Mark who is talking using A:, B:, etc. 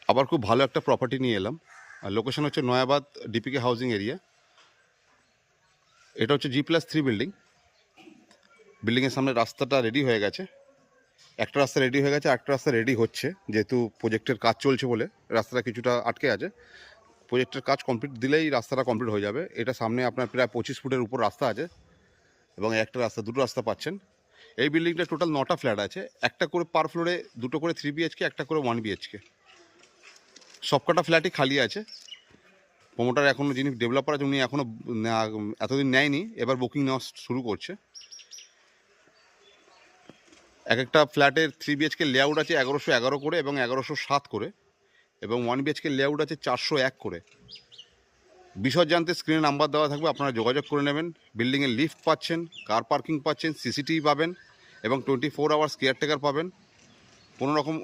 A: আবার খুব ভালো একটা প্রপার্টি নিয়ে এলাম। আর লোকেশন হচ্ছে নয়াবাদ ডিপিকে হাউজিং এরিয়া। এটা হচ্ছে G+3 বিল্ডিং। বিল্ডিংয়ের সামনে রাস্তাটা রেডি হয়ে গেছে। একটা রাস্তা রেডি হয়ে গেছে, একটা রাস্তা রেডি হচ্ছে, যেহেতু প্রজেক্টের কাজ চলছে বলে রাস্তাটা কিছুটা আটকে আছে। প্রজেক্টের কাজ কমপ্লিট দিলেই রাস্তাটা কমপ্লিট হয়ে যাবে। এটা সামনে আপনার প্রায় 25 ফুটের উপর রাস্তা আছে এবং একটা রাস্তা, দুটো রাস্তা পাচ্ছেন। এই বিল্ডিংটা টোটাল 9টা ফ্ল্যাট আছে, একটা করে পার ফ্লোরে, দুটো করে 3 BHK, একটা করে 1 BHK। সবকটা ফ্ল্যাটই খালি আছে। প্রোমোটার এখনও, যিনি ডেভেলপার আছে, উনি এখনও এতদিন নেয়নি, এবার বুকিং নেওয়া শুরু করছে। এক একটা ফ্ল্যাটের 3 BHK লেআউট আছে 1111 করে এবং 1107 করে, এবং 1 BHK লেআউট আছে 401 করে। বিশদ জানতে স্ক্রিনে নাম্বার দেওয়া থাকবে, আপনারা যোগাযোগ করে নেবেন। বিল্ডিংয়ে লিফট পাচ্ছেন, কার পার্কিং পাচ্ছেন, CCTV পাবেন এবং 24 আওয়ার্স কেয়ারটেকার পাবেন। কোনো রকম